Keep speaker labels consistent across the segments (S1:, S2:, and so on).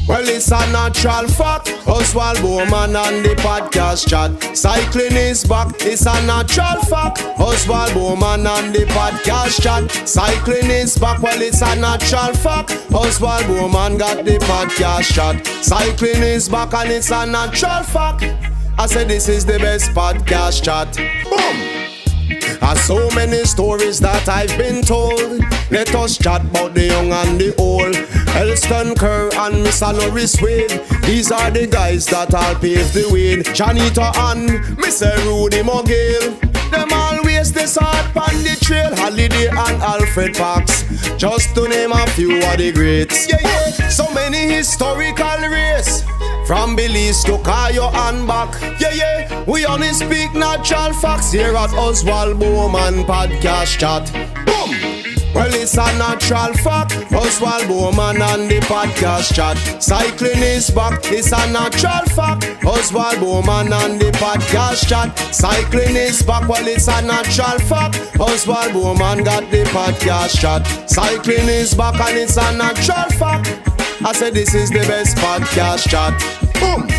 S1: Well, it's a natural fact. Oswald Bowman and the podcast chat. Cycling is back. It's a natural fact. Oswald Bowman and the podcast chat. Cycling is back. Well, it's a natural fact. Oswald Bowman got the podcast chat. Cycling is back and it's a natural fact. I said this is the best podcast chat. Boom! So many stories that I've been told. Let us chat about the young and the old. Elliston, Kerr and Mr. Norris Wade. These are the guys that all pave the way. Janita and Mr. Rudy Mogale. Them always the start on the trail. Holiday and Alfred Parks, just to name a few of the greats. Yeah, yeah. So many historical race, from Belize to Cayo and back. Yeah, yeah. We only speak natural facts here at Oswald Bowman Podcast Chat. Boom! Well, it's a natural fact. Oswald Bowman and the podcast chat. Cycling is back. It's a natural fact. Oswald Bowman and the podcast chat. Cycling is back. Well, it's a natural fact. Oswald Bowman got the podcast chat. Cycling is back and it's a natural fact. I said this is the best podcast chat. Boom!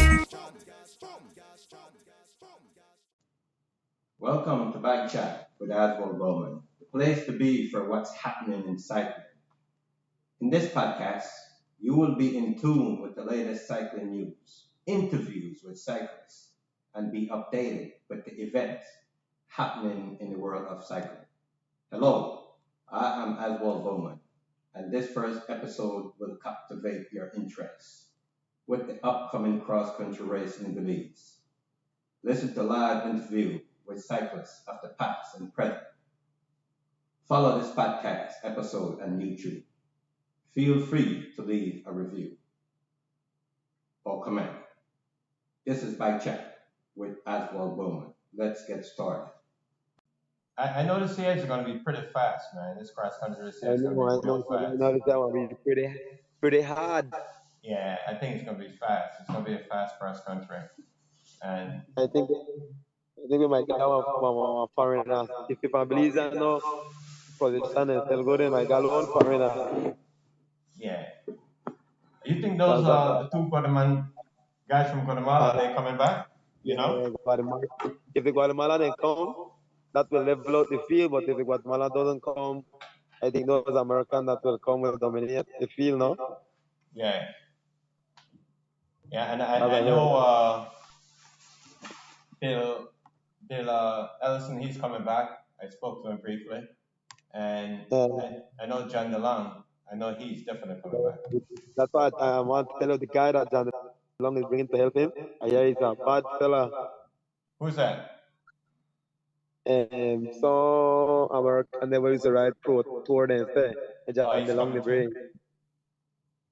S2: Welcome to Bike Chat with Oswald Bowman. Place to be for what's happening in cycling. In this podcast, you will be in tune with the latest cycling news, interviews with cyclists, and be updated with the events happening in the world of cycling. Hello, I am Oswald Bowman, and this first episode will captivate your interest with the upcoming cross-country race in Belize. Listen to live interview with cyclists of the past and present. Follow this podcast episode on YouTube. Feel free to leave a review or comment. This is Bike Chat with Oswald Bowman. Let's get started.
S3: I know the CAs are going to be pretty fast, man. This cross country CAs is going to be real fast.
S4: I know that one will be pretty hard.
S3: Yeah, I think it's going to be fast. It's going to be a fast cross country. And
S4: I think we might get one foreigner. If people believe that no position is still good, in my got one foreigner.
S3: yeah. You think those are the two Guatemalan guys from Guatemala, are they coming back? You know?
S4: Guatemala. If the Guatemala they come, that will level out the field, but if the Guatemala doesn't come, I think those Americans that will come will dominate the field, no?
S3: Yeah. Yeah, and I know Bill Elliston, he's coming back. I spoke to him briefly. And I know John DeLong, I know he's definitely coming back.
S4: That's why I want to tell you the guy that John DeLong is bringing to help him. I hear he's a bad fella.
S3: Who's that?
S4: So American they will use the right pro tour then say John DeLong the bring.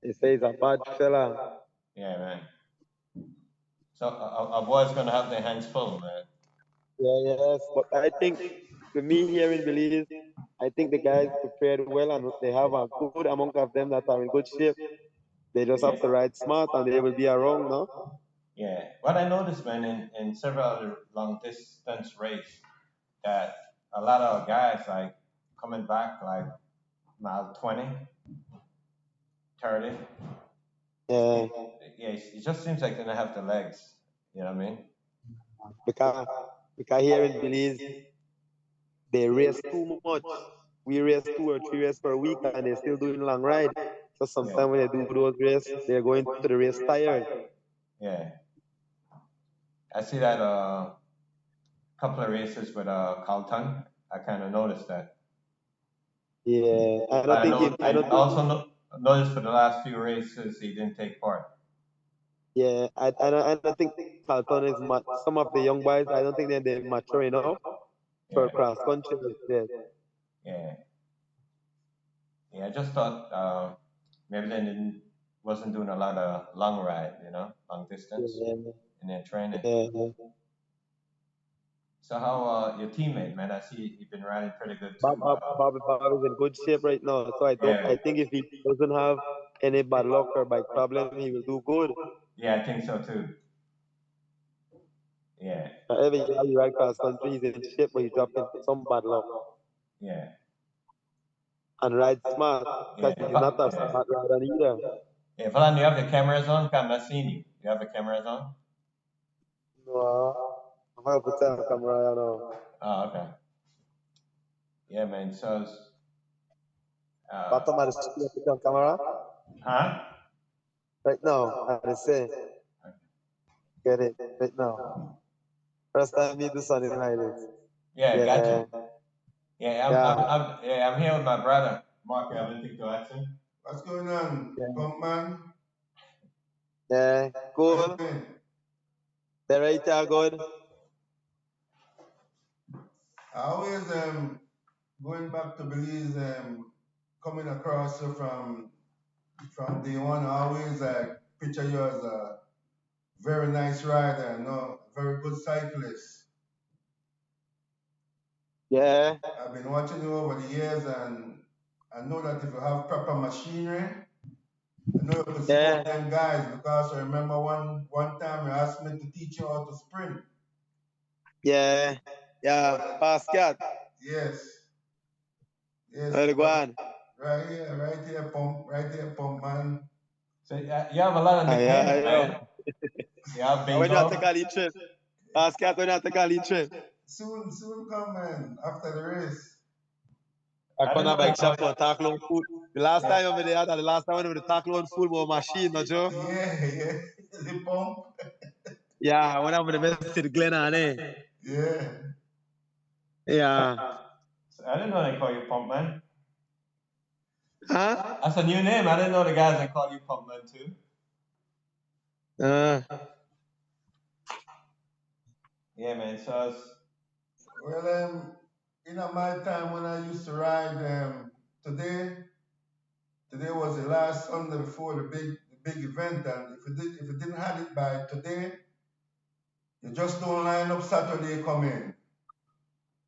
S4: He says he's a bad fella.
S3: Yeah, man. So our boys gonna have their hands full, man.
S4: Yeah, yes. But I think for me here in Belize, I think the guys prepared well and they have a good amount of them that are in good shape. They just have to ride smart and they will be around, no?
S3: Yeah. What I noticed, man, in several other long distance race, that a lot of guys like coming back like mile 20, 30.
S4: Yeah.
S3: Yeah, it just seems like they don't have the legs. You know what I mean?
S4: Because here in Belize, they race too much. We race 2 or 3 races per week and they're still doing long ride. So sometimes when they do those races, they're going to the race tired.
S3: Yeah. I see that couple of races with Carlton. I kind of noticed that.
S4: Yeah, I
S3: also noticed for the last few races he didn't take part.
S4: Yeah, I don't think Carlton is some of the young boys. I don't think they're mature enough for cross country.
S3: Yeah. Yeah, I just thought maybe they wasn't doing a lot of long ride, long distance in their training.
S4: Yeah.
S3: So how your teammate, man? I see you've been riding pretty good too.
S4: Bob is in good shape right now. So I think if he doesn't have any bad luck or bike problem, he will do good.
S3: Yeah, I think so too. Yeah.
S4: Every year you ride cross country, he's in shape, but he's dropping some bad luck.
S3: Yeah.
S4: And ride smart, because he's not a smart rider either.
S3: Hey, Vallan, you have the cameras on? I'm not seeing you. You have the cameras on?
S4: No, I'm going to put on camera, you know.
S3: Oh, okay. Yeah, man. So,
S4: Bottom of the screen, put on camera.
S3: huh?
S4: Right now, I say. Get it, right now. First time me do something like this.
S3: Yeah, gotcha.
S4: Yeah.
S3: I'm here with my brother. Mark, you have anything to ask him?
S2: What's going on, pump man?
S4: Yeah, cool. The right are good.
S2: I always going back to Belize, coming across you from day one. I always picture you as a very nice rider, a very good cyclist.
S4: Yeah.
S2: I've been watching you over the years, and I know that if you have proper machinery, I know you could support them guys, because I remember one time you asked me to teach you how to sprint.
S4: Yeah. Pascal.
S2: Yes.
S4: Well, go on.
S2: Right here, pump man.
S3: So you have a lot of nicknames, man. You have Bingo.
S4: When you take a lead trip. Pascal, when you take a lead trip.
S2: Soon come, man, after the race.
S4: I come to bike shop to tackle on food. The last time I there, the last time I went to tackle on food with a machine, no Joe?
S2: Yeah. The pump.
S4: Yeah, when I'm in the West Glen on eh?
S2: Yeah.
S4: Yeah.
S3: I didn't know they call you Pump Man.
S4: Huh?
S3: That's a new name. I didn't know the guys that call you Pump Man too. Yeah, man. So
S2: Well, my time when I used to ride, today was the last Sunday before the big event, and if you didn't have it by today, you just don't line up Saturday come in.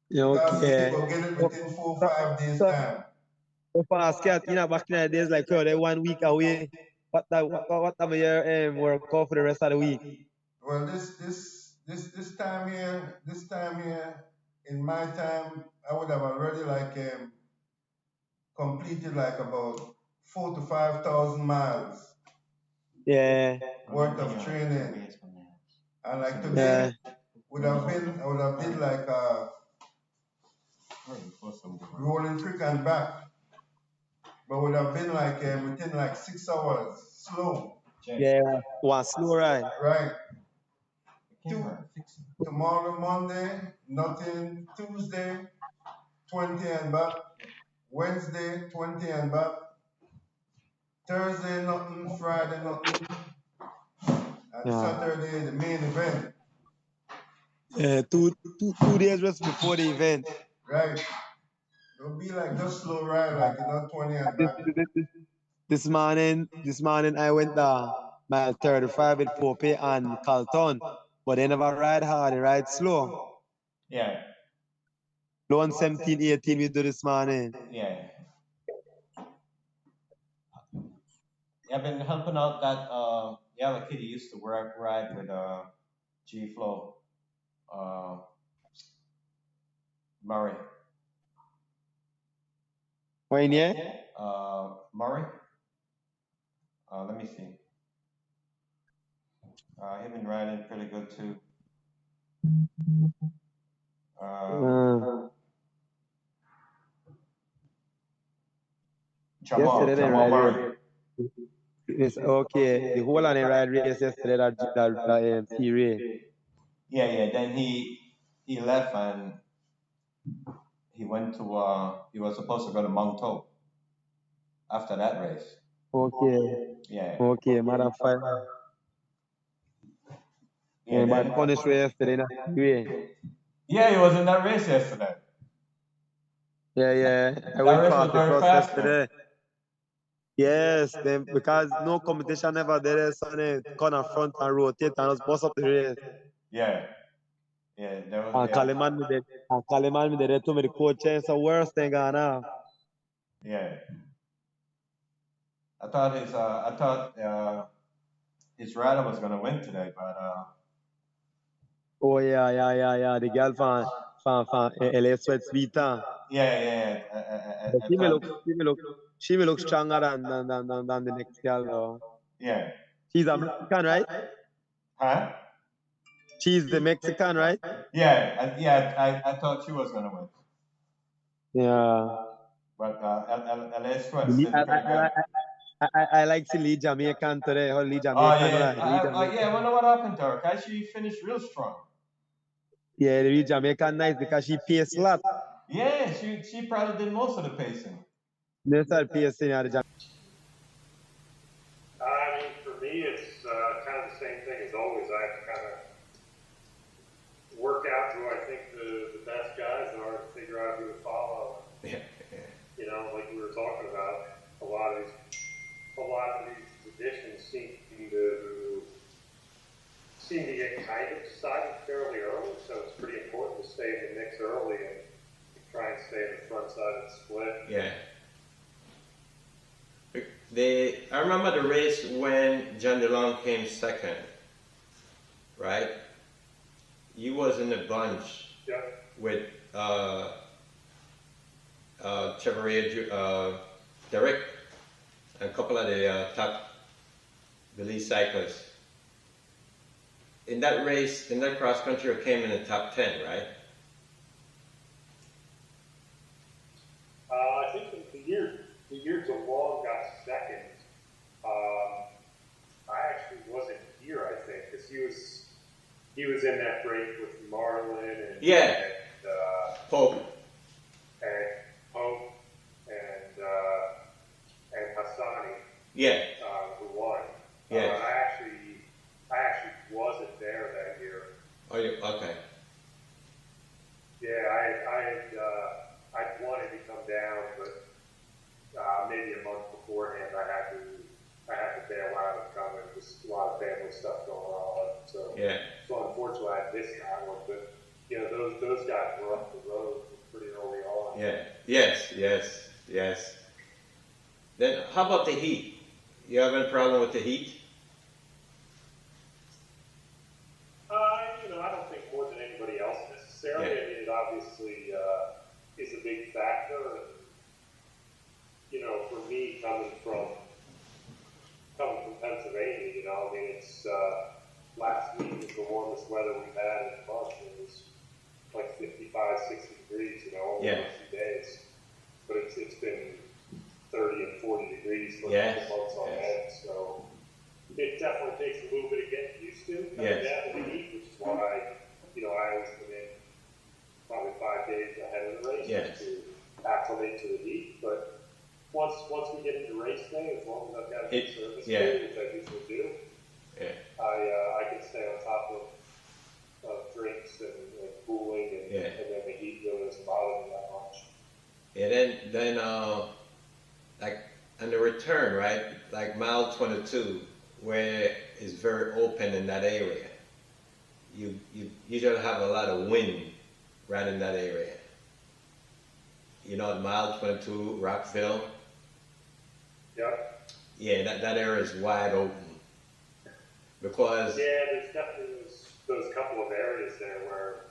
S2: Because you go get it within 4 or 5 days time.
S4: So Pascal, back in the days, like, they're 1 week away. What time of year work off for the rest of the week?
S2: Well, this time here, in my time, I would have already completed like about 4,000 to 5,000 miles.
S4: Yeah.
S2: Worth of training. And like today, I would have been like Rolling Creek and back. But would have been like within like 6 hours, slow.
S4: Yeah, one slow ride.
S2: Right. Tomorrow, Monday, nothing. Tuesday, 20 and back. Wednesday, 20 and back. Thursday, nothing. Friday, nothing. And Saturday, the main event.
S4: Yeah, two days just before the event.
S2: Right. It'll be like just slow ride, like 20 and back.
S4: This morning I went mile 35 with Pope and Carlton, but they never ride hard, they ride slow.
S3: Yeah.
S4: Vallan 17, 18 we do this morning.
S3: Yeah. I've been helping out that the kid used to ride with G Flow. Murray.
S4: When yeah?
S3: Murray. Let me see. He been riding pretty good too. Jamar Murray.
S4: It's okay. The whole of the ride race yesterday that T-Ray.
S3: Yeah. Then he left and he went to he was supposed to go to Monto after that race.
S4: Okay.
S3: Yeah.
S4: Okay, motherfucker. Yeah, but punish race yesterday,
S3: Yeah, he was in that race yesterday.
S4: Yeah. I went 40 plus yesterday. Yes, then because no competition ever there, so they corner front and rotate and just bust up the race.
S3: Yeah. There was.
S4: And Kaliman me there to me the coach it's the worst thing going on.
S3: Yeah. I thought his rider was gonna win today, but
S4: Oh yeah. The girl from LA Sweats Vita.
S3: Yeah.
S4: She may look stronger than the next girl though.
S3: Yeah.
S4: She's a Mexican, right?
S3: Huh?
S4: She's the Mexican, right?
S3: I thought she was gonna win,
S4: Yeah.
S3: but Elliston
S4: I,
S3: did pretty good.
S4: I like to lead Jamaican today. How lead
S3: Oh
S4: Jamaican,
S3: yeah,
S4: right? Lead Jamaican.
S3: I wonder what happened to her. Cause she finished real strong.
S4: Yeah, the lead Jamaican nice because she pays a lot.
S3: Yeah, she probably did most of the pacing.
S4: They start pacing at the
S5: I mean, for me, it's kind of the same thing as always. I have to kind of work out who I think the best guys are to figure out who to follow.
S3: Yeah.
S5: You know, like we were talking about, a lot of these additions seem to get kind of decided fairly early. So it's pretty important to stay in the mix early and try and stay in the front side of the split.
S3: Yeah. I remember the race when John DeLong came second, right? He was in the bunch with Chavarria Derek and a couple of the top Belize cyclists. In that race, in that cross country, it came in the top 10, right?
S5: I think the year DeLong got second, I actually wasn't here. I think because he was in that break with Marlin and
S3: Pope
S5: and Hassani.
S3: Yeah.
S5: Who won?
S3: Yeah.
S5: I actually wasn't there that year.
S3: Oh, you okay?
S5: Yeah, I wanted to come down, but maybe a month beforehand, I had to bail out and come. Just a lot of family stuff going on. So unfortunately, I missed that one. But you know, those guys were up the road pretty early on.
S3: Yeah. Yes. Then how about the heat? You have any problem with the heat?
S5: I don't think more than anybody else necessarily. I mean, it obviously is a big factor. And, for me, coming from Pennsylvania, I mean, it's last week was the warmest weather we've had in a month. It was like 55, 60 degrees, over a few days. But it's been 30 and 40 degrees for a couple months on end. So it definitely takes a little bit of getting used to coming down to the heat, which is why I always come in probably 5 days ahead of the race to acclimate to the heat. But once we get into race day, as long as I've got a good service day, which I usually do, I can stay on top of drinks and cooling, and then the heat really doesn't bother me that much.
S3: Yeah, then like on the return, right? Like mile 22, where it's very open in that area. You usually have a lot of wind right in that area. Mile 22, Rockville.
S5: Yep.
S3: Yeah, that area is wide open. Because
S5: there's definitely those couple of areas there where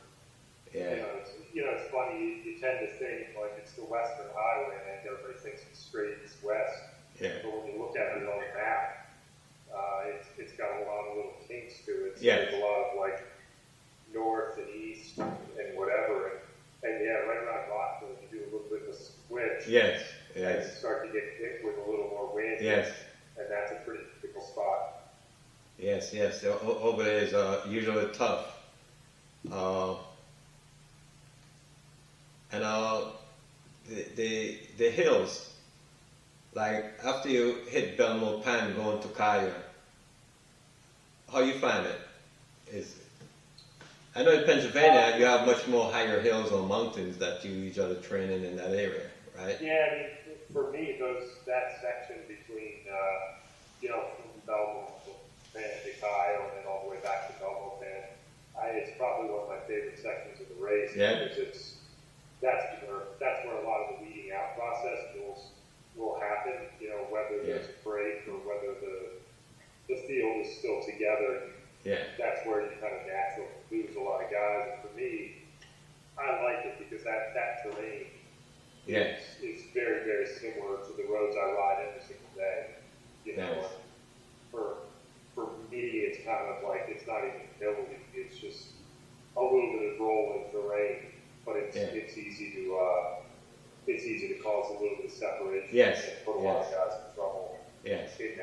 S5: it's funny. You tend to think like it's the Western Highway, and everybody thinks it's straight east-west.
S3: Yeah.
S5: But when you look at it on the map, it's got a lot of little kinks to it. So
S3: there's
S5: a lot of like north and east and whatever, and right around Rockville, you do a little bit of a switch.
S3: Yes.
S5: And start to get hit with a little more wind.
S3: Yes.
S5: And that's a pretty critical spot.
S3: Yes. Over there is usually tough. And the hills, like after you hit Belmont Pan going to Kaya, how you find it? I know in Pennsylvania you have much more higher hills or mountains that you usually train in that area, right?
S5: Yeah, I mean, for me, that section between from Belmont Pan to Kaya and then all the way back to Belmont Pan, it's probably one of my favorite sections of the race.
S3: Yeah.
S5: Because that's where a lot of the weeding out process will happen. Whether there's a break or whether the field is still together.
S3: Yeah.
S5: That's where you kind of naturally lose a lot of guys. And for me, I like it because that terrain is very, very similar to the roads I ride every single day. For it's easy to cause a little bit of separation
S3: Yes.
S5: and put a lot of guys in trouble.
S3: Yes.
S5: In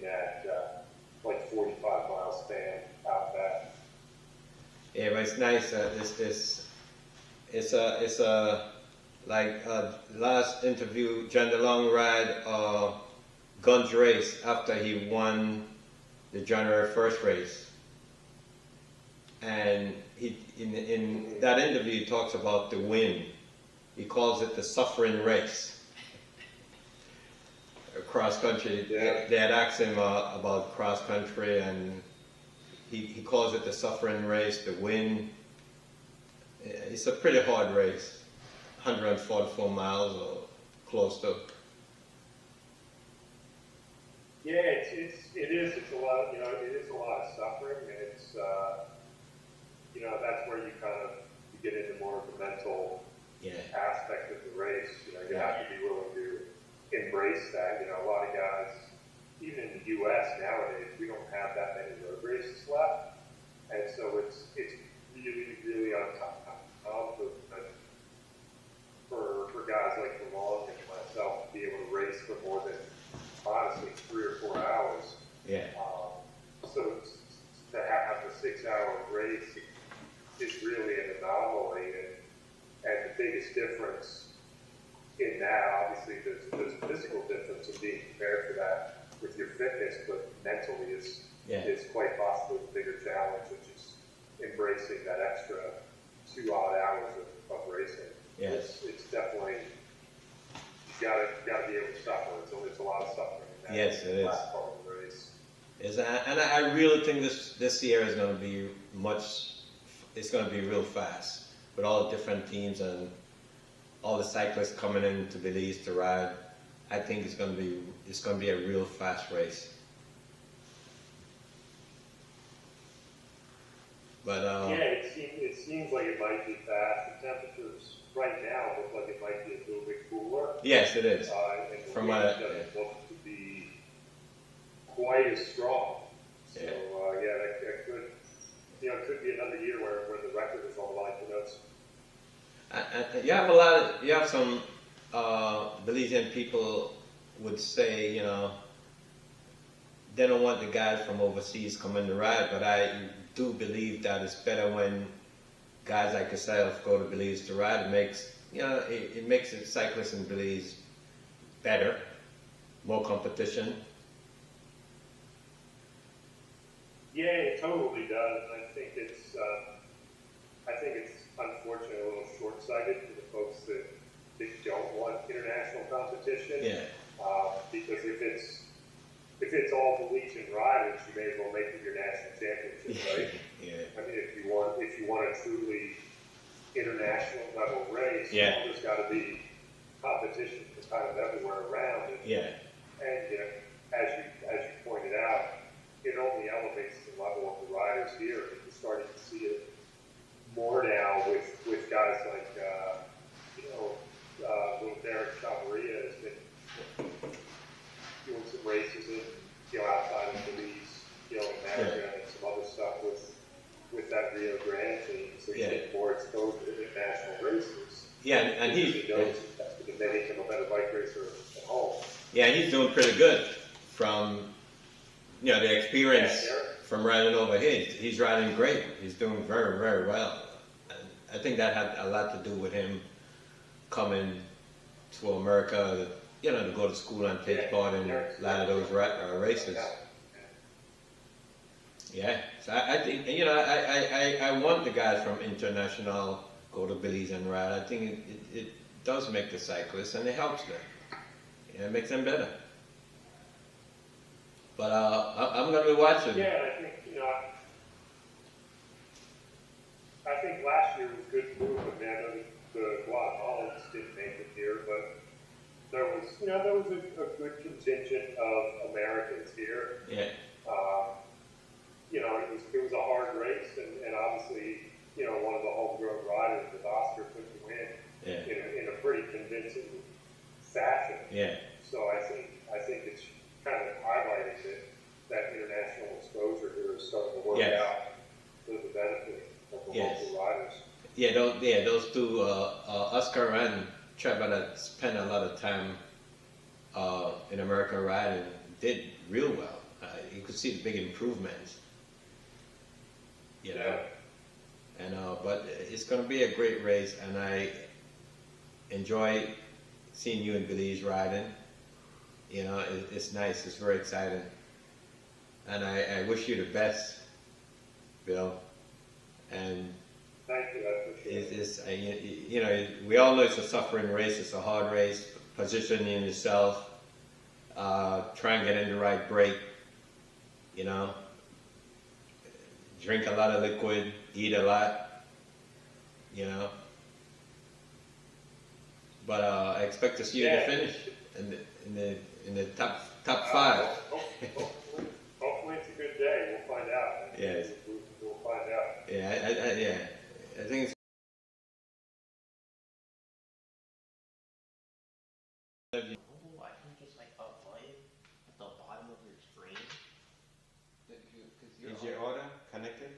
S5: that like 45-mile span out back.
S3: Yeah, but it's nice. It's a like last interview, John DeLong ride Guns race after he won the January 1st race, and he in that interview he talks about the win. He calls it the suffering race. Cross country.
S5: Yeah.
S3: They had asked him about cross country, and he calls it the suffering race, the win. It's a pretty hard race, 144 miles or close to.
S5: Yeah, it is. It's a lot. It is a lot of suffering, and it's that's where you get into more of the mental aspect of the race. You have to be willing to embrace that. A lot of guys, even in the U.S. nowadays, we don't have that many road races left, and so it's really, really on top for guys like Vallan and myself to be able to race for more than honestly 3 or 4 hours.
S3: Yeah.
S5: So to have the 6-hour race is really an anomaly, and the biggest difference in that, obviously, there's a physical difference of being prepared for that with your fitness, but mentally is quite possibly the bigger challenge, which is embracing that extra 2 odd hours of racing.
S3: Yes.
S5: It's definitely, you gotta be able to suffer. It's a lot of suffering in that
S3: Yes, it is.
S5: last part of the race.
S3: And I really think this year is going to be it's going to be real fast with all the different teams and all the cyclists coming into Belize to ride. I think it's going to be a real fast race. But
S5: it seems like it might be fast. The temperatures right now look like it might be a little bit cooler.
S3: yes, it is.
S5: And the
S3: From
S5: wind
S3: what
S5: doesn't look to be quite as strong. So that could, it could be another year where the record is on the line. Who knows?
S3: you have some Belizean people would say, they don't want the guys from overseas coming to ride, but I do believe that it's better when guys like yourself go to Belize to ride. It makes it makes the cyclists in Belize better, more competition.
S5: Yeah, it totally does. And I think it's unfortunately a little short-sighted for the folks that don't want international competition.
S3: Yeah.
S5: Because if it's all Belizean riders, you may as well make it your national championship, right?
S3: Yeah.
S5: I mean, if you want a truly international level race, there's got to be competition from kind of everywhere around. And, as you pointed out, it only elevates the level of the riders here. And you're starting to see it more now with guys like little Derek Chavarria has been doing some races outside of Belize, in America and some other stuff with that Rio Grande team. So he's getting more exposure to international races.
S3: Yeah, and
S5: he knows that's going to make him a better bike racer at home.
S3: Yeah, he's doing pretty good from the experience from riding over here. He's riding great. He's doing very, very well. And I think that had a lot to do with him coming to America, to go to school and take part in a lot of those races. Yeah, so I think, I want the guys from international go to Belize and ride. I think it does make the cyclists, and it helps them. It makes them better. But I'm going to be watching.
S5: Yeah, I think last year was good movement, man. The Guatemalans didn't make it here, but there was a good contingent of Americans here.
S3: Yeah.
S5: It was a hard race, and obviously, one of the homegrown riders with Oscar took the win in a pretty convincing fashion.
S3: Yeah.
S5: So I think it's kind of highlighting that international exposure here is starting to work out to the benefit of the local riders.
S3: those two, Oscar and Trevor, that spent a lot of time in America riding, did real well. You could see the big improvements. You know, and but it's going to be a great race, and I enjoy seeing you and Belize riding. You know, it's nice. It's very exciting, and I wish you the best, Bill. And
S5: thank you, I appreciate it.
S3: it's you know, we all know it's a suffering race. It's a hard race. Positioning yourself, try and get in the right break. You know, drink a lot of liquid, eat a lot. You know, but I expect to see you to finish in the top five.
S5: Hopefully it's a good day. We'll find out.
S3: Yes.
S5: We'll find out.
S3: Yeah, I think it's.
S6: I think it's like a button at the bottom of your screen.
S3: Is your order connected?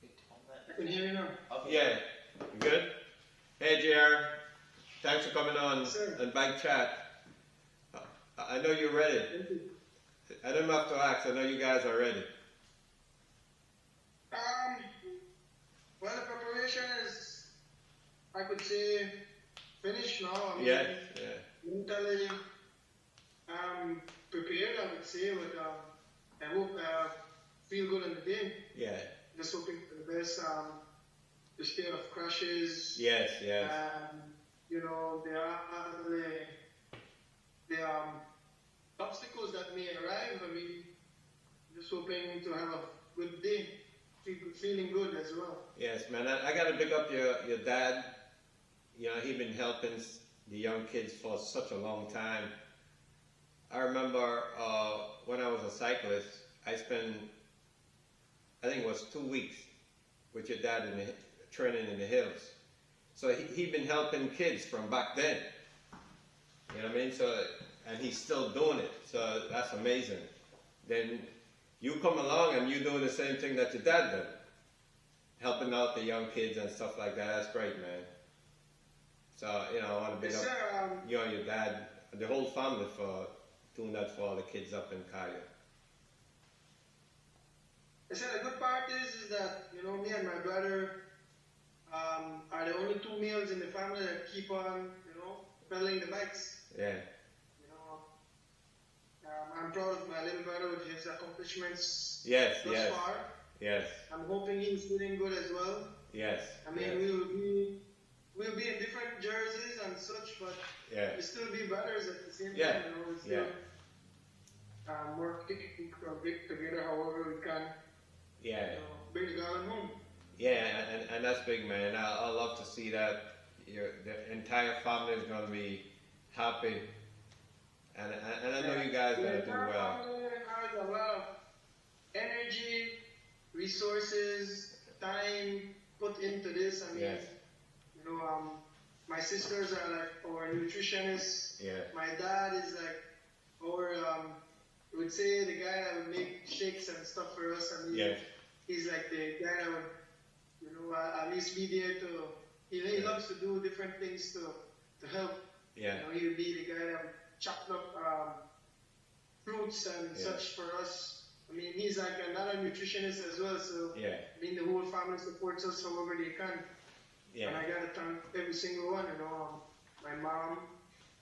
S6: I can hear you now. Okay.
S3: Yeah. You good? Hey, JR. Thanks for coming on and Bike Chat. I know you're ready. I don't have to ask. I know you guys are ready.
S7: Well, the preparation is, I could say, finished now. I mean,
S3: Yeah.
S7: mentally prepared, I would say, but I hope feel good in the day.
S3: Yeah.
S7: Just hoping for the best. The state of crashes.
S3: Yes.
S7: You know, there are obstacles that may arrive. I mean, just hoping to have a good day, feeling good as well.
S3: Yes, man. I got to pick up your dad. You know, he's been helping the young kids for such a long time. I remember when I was a cyclist, I spent, I think it was 2 weeks with your dad training in the hills. So he'd been helping kids from back then. You know what I mean? So, and he's still doing it. So that's amazing. Then you come along and you doing the same thing that your dad did, helping out the young kids and stuff like that. That's great, man. So, you know, I want to big up you and your dad, the whole family for doing that for all the kids up in Kaya.
S7: I said the good part is that, you know, me and my brother are the only two males in the family that keep on, you know, pedaling the bikes.
S3: Yeah.
S7: You know, I'm proud of my little brother with his accomplishments
S3: Yes.
S7: far.
S3: Yes.
S7: I'm hoping he's doing good as well.
S3: Yes.
S7: I mean, we'll be in different jerseys and such, but we'll still be brothers at the same time. You know, we'll still work together however we can.
S3: Yeah.
S7: You know, bring the girl home.
S3: Yeah, and that's big, man. I love to see that the entire family is going to be happy. And I know you guys are going to do well.
S7: Has a lot of energy, resources, time put into this. I mean, you know, my sisters are like our nutritionists.
S3: Yeah.
S7: My dad is like our, I would say the guy that would make shakes and stuff for us. I mean, he's like the guy that would, you know, at least be there to. He loves to do different things to help.
S3: Yeah.
S7: You know, he would be the guy that would chop up fruits and such for us. I mean, he's like another nutritionist as well. So I mean, the whole family supports us however they can.
S3: Yeah.
S7: And I gotta thank every single one. You know, my mom,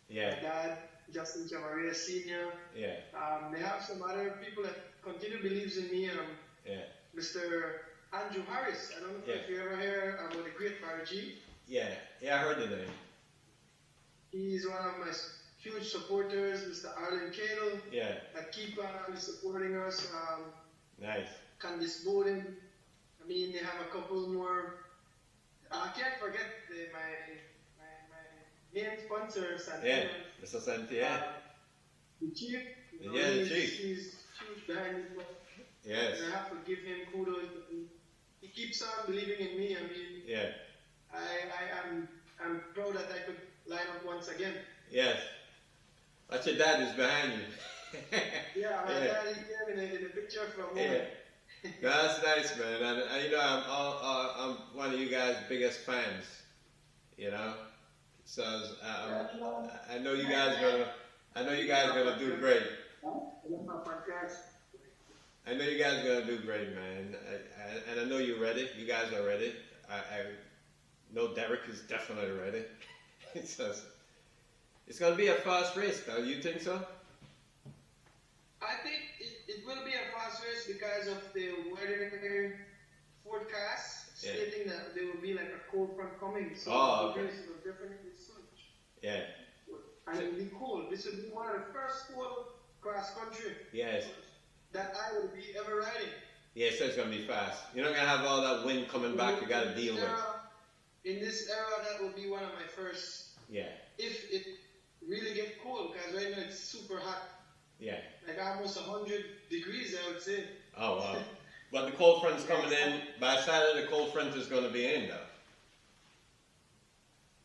S7: my dad, Justin Chavarria Sr.
S3: Yeah.
S7: They have some other people that continue believes in me. Mr. Andrew Harris. I don't know if you ever heard about the great Bargy.
S3: Yeah, I heard the name.
S7: He's one of my huge supporters, Mr. Arlen Cadle.
S3: Yeah.
S7: That keep on supporting us.
S3: Nice.
S7: Candice Bowden. I mean, they have a couple more. I can't forget my main sponsor, Santiago.
S3: Mr. Santi,
S7: the chief. You know,
S3: the chief.
S7: He's huge behind me.
S3: Yes.
S7: And I have to give him kudos. He keeps on believing in me. I mean, I'm proud that I could line up once again.
S3: Yes. But your dad is behind you.
S7: My dad is there in the picture for a moment.
S3: That's nice, man. And you know, I'm one of you guys' biggest fans. You know, so I know you guys gonna do great. I know you guys gonna do great, man. And I know you're ready. You guys are ready. I know Derek is definitely ready. So it's gonna be a fast race, though. You think so?
S7: I think it will be a fast race because of the weather forecast stating that there will be like a cold front coming. So the race will definitely switch.
S3: Yeah.
S7: And it will be cold. This will be one of the first cold cross country.
S3: Yes.
S7: That I will be ever riding.
S3: Yeah, so it's gonna be fast. You're not gonna have all that wind coming back. You gotta deal with.
S7: In this era, that will be one of my first.
S3: Yeah.
S7: If it really get cold, because right now it's super hot.
S3: Yeah.
S7: Like almost 100 degrees, I would say.
S3: Oh wow. But the cold front's coming in. By Saturday, the cold front is gonna be in, though.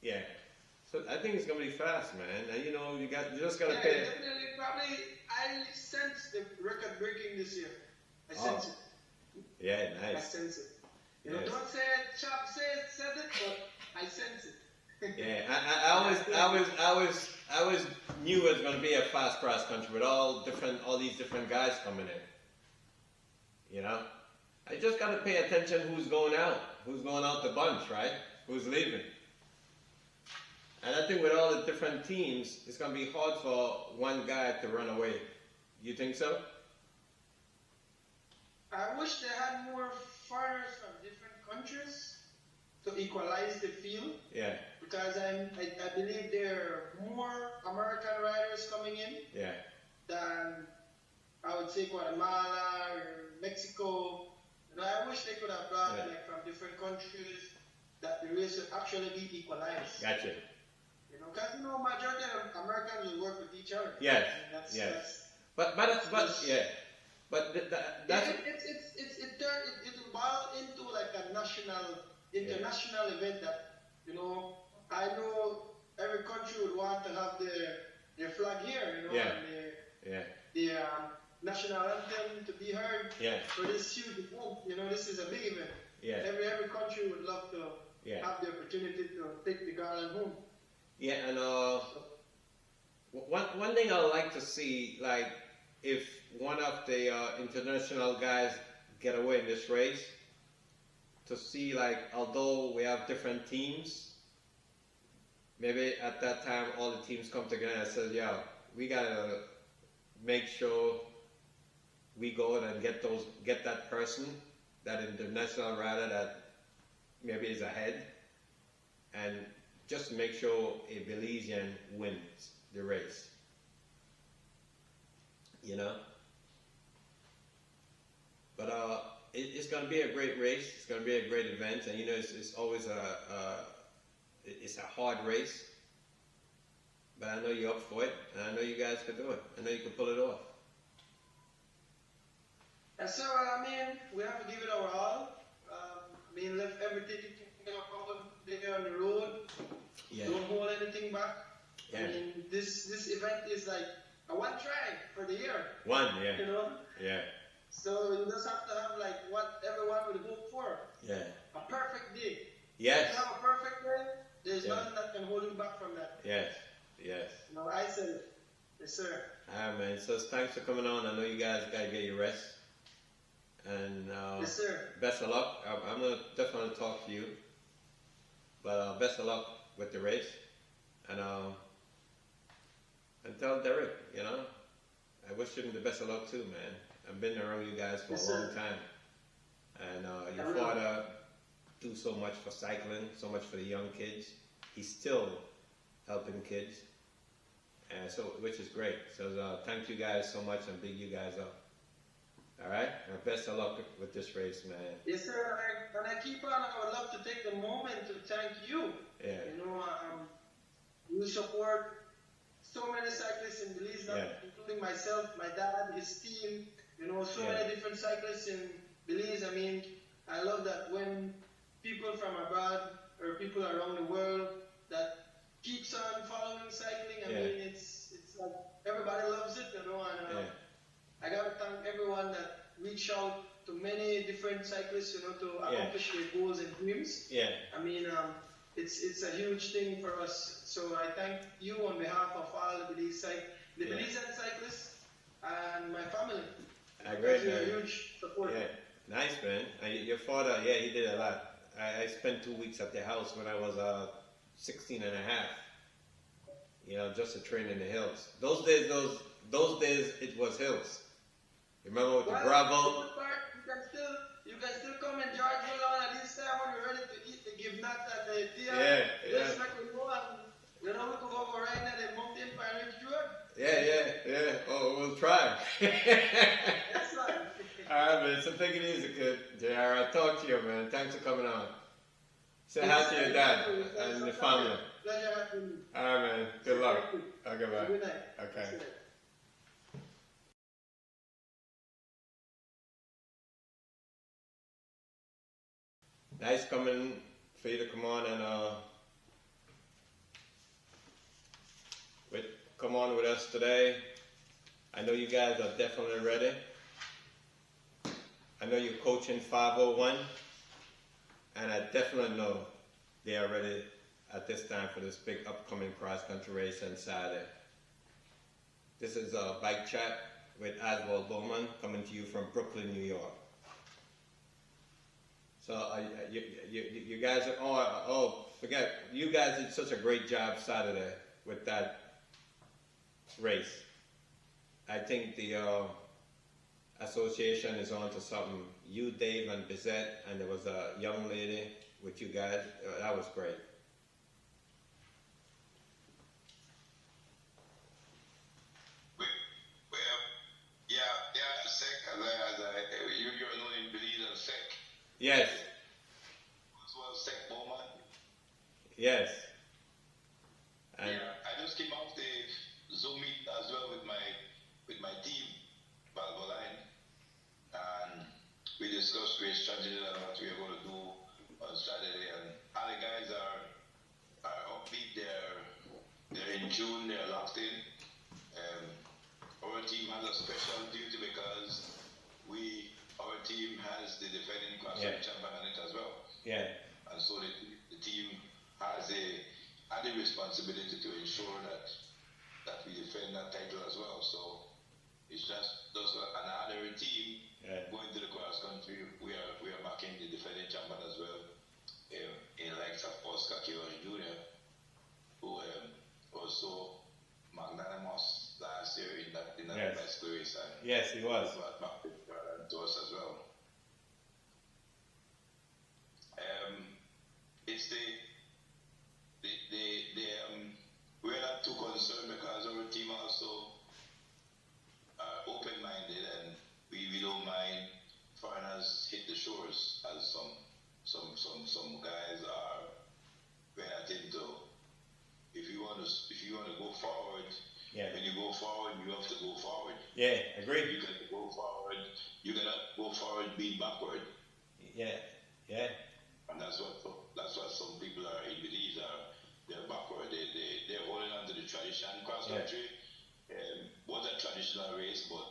S3: Yeah. So I think it's gonna be fast, man. And you know, you just gotta pay.
S7: Definitely, probably. I sense the record breaking this year. I sense it.
S3: Yeah, nice.
S7: I sense it. You know, don't say it, Chop said it, but I sense it.
S3: Yeah, I always knew it was gonna be a fast cross country with all these different guys coming in. You know, I just gotta pay attention who's going out the bunch, right? Who's leaving? And I think with all the different teams, it's gonna be hard for one guy to run away. You think so?
S7: I wish they had more foreigners from different countries to equalize the field.
S3: Yeah.
S7: Because I believe there are more American riders coming in.
S3: Yeah.
S7: Than I would say Guatemala or Mexico. You know, I wish they could have brought like from different countries that the race would actually be equalized.
S3: Gotcha.
S7: You know, because you know, majority of Americans will work with each other.
S3: Yes.
S7: That's,
S3: yes. But that's
S7: it will boil into like a international event that, you know, I know every country would want to have their flag here, you know, and their national anthem to be heard for this huge event. You know, this is a big event.
S3: Yeah.
S7: Every country would love to have the opportunity to take the garland home.
S3: Yeah, and one thing I like to see, like, if one of the international guys get away in this race, to see, like, although we have different teams, maybe at that time all the teams come together and say, yeah, we gotta make sure we go and get that person, that international rider that maybe is ahead, and just to make sure a Belizean wins the race. You know? But it's going to be a great race. It's going to be a great event. And you know, it's always it's a hard race. But I know you're up for it. And I know you guys can do it. I know you can pull it off.
S7: And so, I mean, we have to give it our all. I mean, left everything there on the road.
S3: Yeah.
S7: Don't hold anything back.
S3: Yeah.
S7: I mean, this event is like a one try for the year.
S3: One, yeah.
S7: You know?
S3: Yeah.
S7: So you just have to have like what everyone would hope for.
S3: Yeah.
S7: A perfect day.
S3: Yes.
S7: If you have a perfect day, there's nothing that can hold you back from that.
S3: Yes. Yes.
S7: You know, I said it. Yes, sir.
S3: Alright, man. So thanks for coming on. I know you guys gotta get your rest. And
S7: yes, sir.
S3: Best of luck. I'm gonna definitely talk to you. But best of luck with the race. And tell Derek, you know, I wish him the best of luck too, man. I've been around you guys for a long time. And your father do so much for cycling, so much for the young kids. He's still helping kids. And so, which is great. So thank you guys so much and big you guys up. All right? And best of luck with this race, man.
S7: Yes, sir. And I keep on, I would love to take the moment to thank you.
S3: Yeah.
S7: You know, you support so many cyclists in Belize, including myself, my dad, his team, you know, so many different cyclists in Belize. I mean, I love that when people from abroad or people around the world that keeps on following cycling, I mean, it's like everybody loves it, you know, and I gotta thank everyone that reached out to me many different cyclists, to accomplish their goals and dreams.
S3: Yeah.
S7: I mean, it's a huge thing for us. So I thank you on behalf of all the Belizean cyclists and my family.
S3: I agree,
S7: You're a
S3: man.
S7: huge support.
S3: Yeah, nice, man. Your father, yeah, he did a lot. I spent 2 weeks at their house when I was 16 and a half. Just to train in the hills. Those days, it was hills. Remember with the gravel?
S7: You can still come and George Malone at this time when you're ready to eat the give nut and the tea.
S3: Yeah.
S7: Let's make a go and we could go over right now the mountain Pine Ridge Road.
S3: Yeah. Oh, we'll try.
S7: That's right.
S3: Alright, man. So take it easy, kid. JR, I'll talk to you, man. Thanks for coming on. Say hi to your dad and the family.
S7: Pleasure having you.
S3: Alright, man. Good luck. Okay, bye.
S7: Good night.
S3: Okay. Nice coming for you to come on and come on with us today. I know you guys are definitely ready. I know you're coaching 501, and I definitely know they are ready at this time for this big upcoming cross-country race on Saturday. This is a bike chat with Oswald Bowman coming to you from Brooklyn, New York. So you guys are, forget, you guys did such a great job Saturday with that race. I think the association is on to something. You, Dave, and Bizette, and there was a young lady with you guys. That was great. Yes. Yes. And
S8: I just came off the Zoom meet as well with my team, Vallan, and we discussed race strategy and what we are going to do on Saturday. And all the guys are upbeat. They're in tune. They're locked in. Our team has a special duty because our team has the defending cross-country champion on it as well.
S3: Yeah.
S8: And so the team has the added responsibility to ensure that we defend that title as well. So it's just another team going to the cross-country. We are backing the defending champion as well. In likes of Oscar Kiyoshi Jr., who also magnanimous last year in that best race. And
S3: yes, he was.
S8: Brought back to us as well. It's we're not too concerned because our team also are open-minded and we don't mind foreigners hit the shores as some guys are. We're not into. If you want to go forward, when you go forward, you have to go forward.
S3: Yeah, agreed.
S8: You can go forward. You cannot go forward being backward.
S3: Yeah.
S8: And that's what some people are in Belize are. They're backward. They're holding on to the tradition. Cross country was a traditional race, but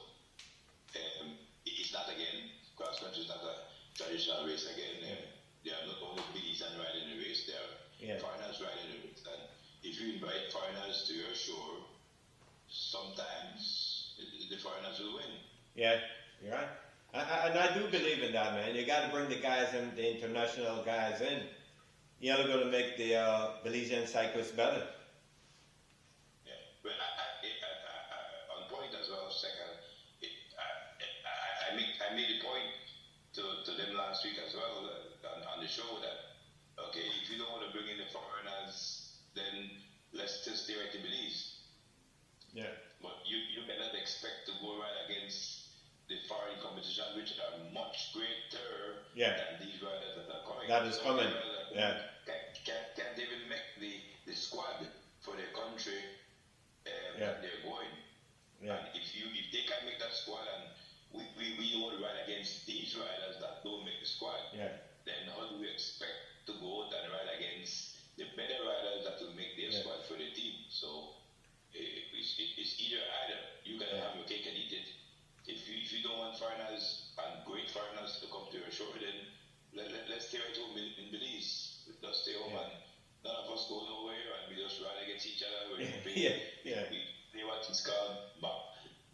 S8: it's not again. Cross country is not a traditional race again. They are not only Belizean riding the race. They are foreigners riding the race. And if you invite foreigners to your shore, sometimes the foreigners will win. Yeah,
S3: you're right. And I do believe in that, man. You got to bring the guys in, the international guys in. You're going to make the Belizean cyclists better.
S8: Yeah, but on point as well, second, I made a point to them last week as well on the show that, okay, if you don't want to bring in the foreigners, then let's just stay right in Belize.
S3: Yeah.
S8: But you cannot expect to go right against the foreign competition, which are much greater than these riders that are coming.
S3: That is coming.
S8: Can't even make the squad for their country that they're going.
S3: Yeah.
S8: And if they can make that squad and we don't want to ride against these riders that don't make the squad, then how do we expect to go out and ride against the better riders that will make their squad for the team? So it's either. You can have your cake and eat it. If you don't want foreigners and great foreigners to sure, then let's stay at home in Belize. Let's stay home and none of us go nowhere and we just run against each other. We play what is called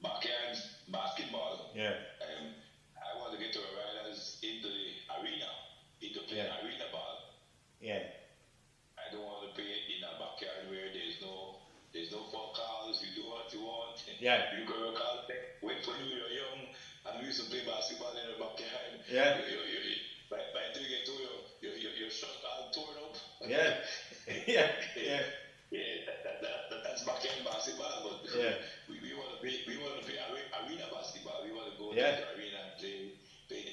S8: backyard basketball. I want to get our riders into the arena, into playing arena ball. I don't want to play in a backyard where there's no phone calls. You do what you want. You go to call, wait for you. You're young, and we used to play basketball in the backyard. By the time you get to your shot all torn up. That's backyard basketball, but we want to play arena basketball. We want to go to the arena and play in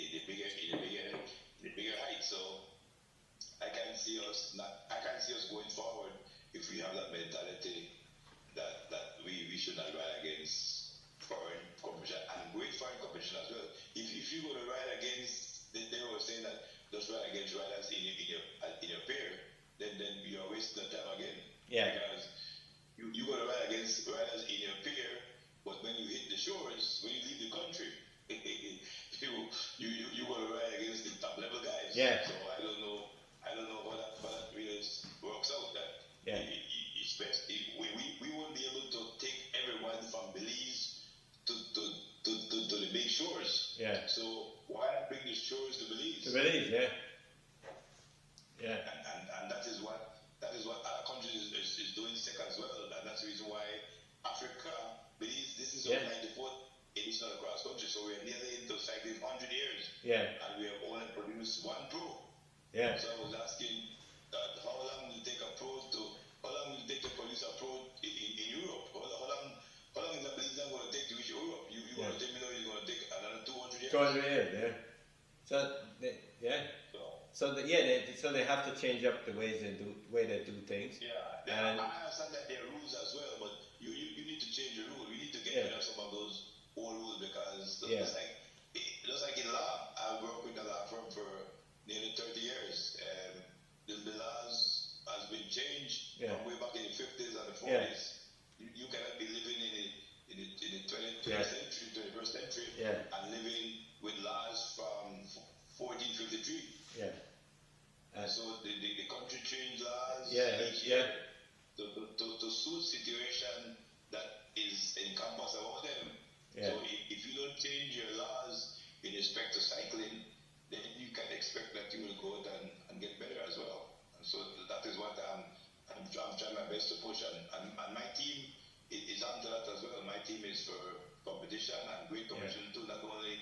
S8: the bigger height. So I can't see us going forward if we have that mentality that we should not ride against foreign competition and great foreign competition as well. If you go to ride against, they were saying that just ride against riders in your peer, then you are wasting the time again. Because you go to ride against riders in your peer, but when you hit the shores, when you leave the country, you go to ride against the top level guys. So I don't know how that really works out. That it's best. We won't be able to take everyone from Belize to the big shores. So why not bring the shores to Belize? And that is what our country is doing sick as well. And that's the reason why Africa, Belize, this is our 94th edition of cross country. So we're nearly into cycling 100 years. And we have only produced one pro. So I was asking how long will it take to produce a pro in Europe? How long is a Belize going to take to reach Europe? You going to take me know it's going to take another 200 years?
S3: 200 years, So they have to change up the way they do things.
S8: I understand that there are rules as well, but you need to change the rule. You need to get rid of some of those old rules because just like in law, I worked with a law firm for nearly 30 years. The laws has been changed from way back in the 50s and the 40s. You cannot be living in the 20th century, 21st century, and living with laws from 1453. So the country changed laws each year to suit situation that is encompassed about them. So if you don't change your laws in respect to cycling, then you can expect that you will go out and get better as well. And so that is what I'm trying my best to push. And my team is onto that as well. My team is for competition and great competition too, not only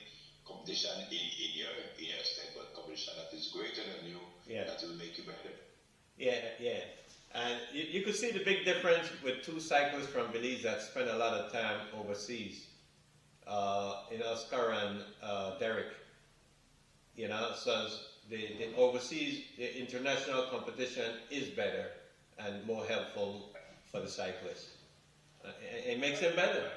S8: competition in your state, but competition that is greater than you, that will make you better.
S3: And you could see the big difference with two cyclists from Belize that spend a lot of time overseas. Oscar and Derek. So the overseas, the international competition is better and more helpful for the cyclist. It makes them better,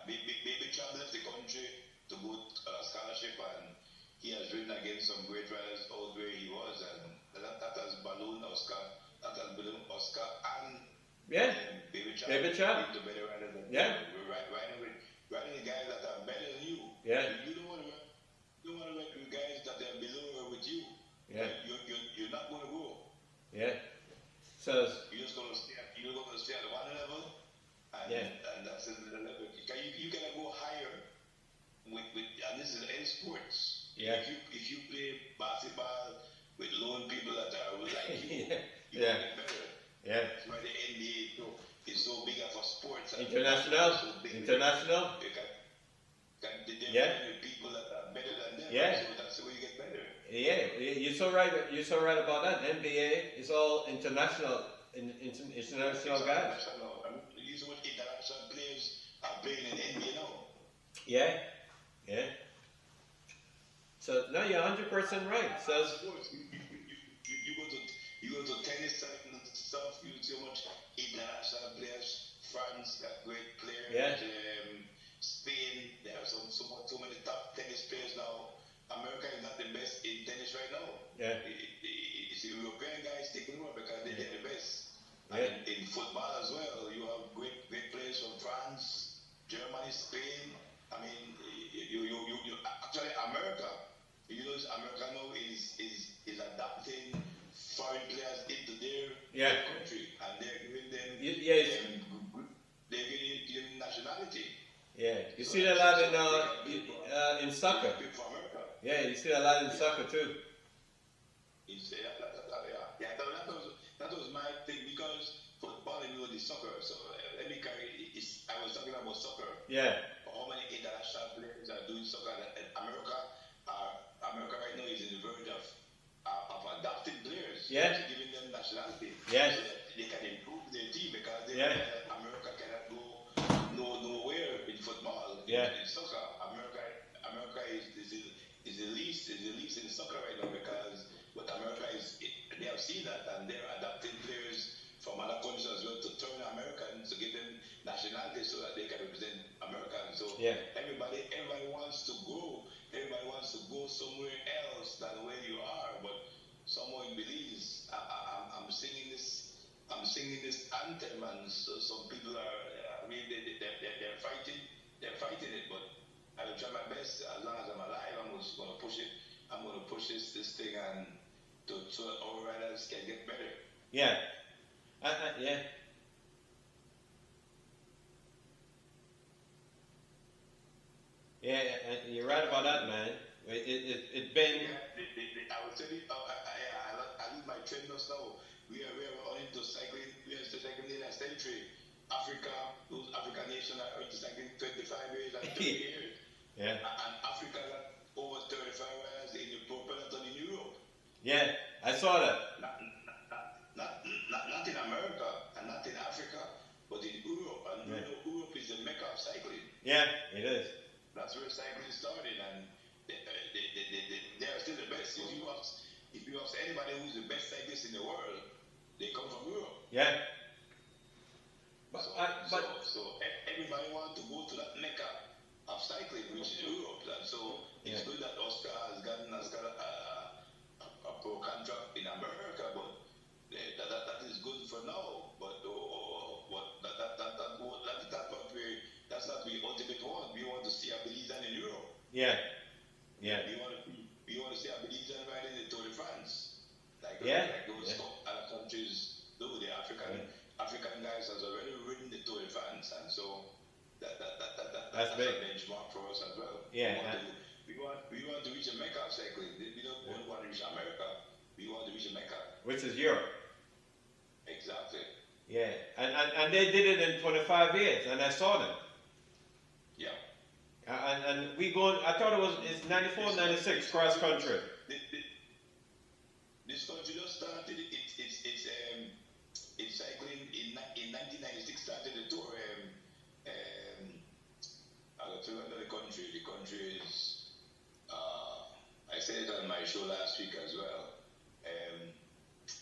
S8: Baby Chad left the country to go scholarship, and he has ridden against some great riders out where he was, and that has ballooned Oscar. That has ballooned Oscar and Baby Chad. The better riders than riding with guys that are better than you. You don't want to ride with guys that are below or with you. You're not going to grow.
S3: So
S8: you're just going to stay at one level, and that's the level. You cannot go higher with and this is any sports. If you play basketball with lone people that are like you, you get better. That's why the NBA is so big of a sport.
S3: International.
S8: You can with people that are better than them. So that's the way you get better.
S3: You're so right. You're so right about that. NBA is all international guys.
S8: You see what international players are playing in NBA now.
S3: So no, you're 100% right. So
S8: you go to tennis and stuff. You see how much international players. France got great players. Spain, they have so many top tennis players now. America is not the best in tennis right now. It's the European guys taking over because they're the best. And in football as well, you have great players from France, Germany, Spain. I mean, because America now is adapting foreign players into their country, and they're giving them they're giving them nationality.
S3: Yeah, you see that a lot in soccer. Yeah, you see that a lot in soccer too.
S8: You say that was my thing, because football and the soccer. So let me carry. I was talking about soccer.
S3: Yeah.
S8: How many international players are doing soccer in America? America right now is in the verge of adopting players.
S3: Yeah.
S8: Giving them nationality.
S3: Yes.
S8: So that they can improve their team, because America cannot go nowhere in football.
S3: Yeah.
S8: In soccer, America is the least in soccer right now, because what America is, they have seen that, and they're adopting players from other countries as well to turn Americans, to give them nationality so that they can represent Americans. So everybody wants to grow. Everybody wants to go somewhere else than where you are. But someone believes I'm singing this anthem, and so some people are they're fighting it. But I will try my best. As long as I'm alive, I'm just going to push it. I'm going to push this thing, and so that our riders can get better.
S3: Yeah. Yeah. Yeah, you're right about that, man. It's been.
S8: I will tell you, I leave my trainers now. We are on into cycling. We are cycling in the last century. Those African nations are into cycling 25 years and 30 years.
S3: Yeah.
S8: And Africa got over 35 years in the pro peloton in Europe.
S3: Yeah, I saw that.
S8: Not in America and not in Africa, but in Europe. And Europe is the mecca of cycling.
S3: Yeah, it is.
S8: That's where cycling started, and they are still the best. If you ask anybody who's the best cyclist in the world, they come from Europe.
S3: Yeah.
S8: So everybody wants to go to that mecca of cycling, which is Europe. And so it's good that Oscar has got a pro contract in America, but that is good for now. But that's not the ultimate one. We want to see a Belizan in Europe.
S3: Yeah. Yeah.
S8: We want to see a Belizan riding the Tour de France. Like those other countries do. The African guys has already ridden the Tour de France, and so that's a benchmark for us as well.
S3: Yeah.
S8: We want to reach a mecca of cycling. We don't want to reach America. We want to reach a mecca.
S3: Which is Europe.
S8: Exactly.
S3: Yeah, and they did it in 25 years, and I saw them.
S8: Yeah.
S3: And we going, I thought it's 94, 96 cross country.
S8: This country just started. It's cycling in 1996. Started the tour. I got to remember the country. The country is. I said it on my show last week as well.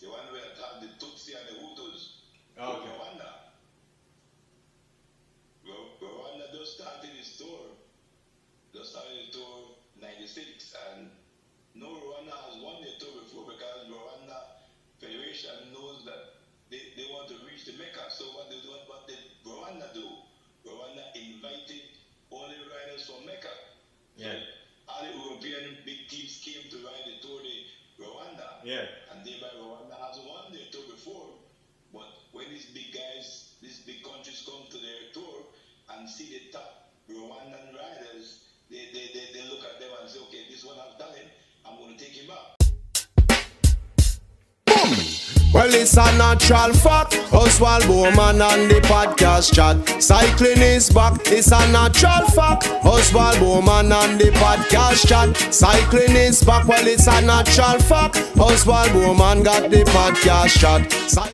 S8: The one where it had the Tutsi and the Hutus.
S3: Oh, okay.
S8: Rwanda just started its tour. Just started the tour 96, and no Rwanda has won the tour before, because Rwanda Federation knows that they want to reach the mecca. So what did Rwanda do? Rwanda invited only riders from Mecca.
S3: Yeah.
S8: So all the European big teams came to ride the tour de Rwanda.
S3: Yeah.
S8: And thereby Rwanda has won their tour before. But when these big guys, these big countries come to their tour and see the top Rwandan riders, they look at them and say, okay, this one has talent, I'm going to take him up.
S1: Well, it's a natural fact. Oswald Bowman on the podcast chat. Cycling is back. It's a natural fact. Oswald Bowman on the podcast chat. Cycling is back. Well, it's a natural fact. Oswald Bowman got the podcast chat.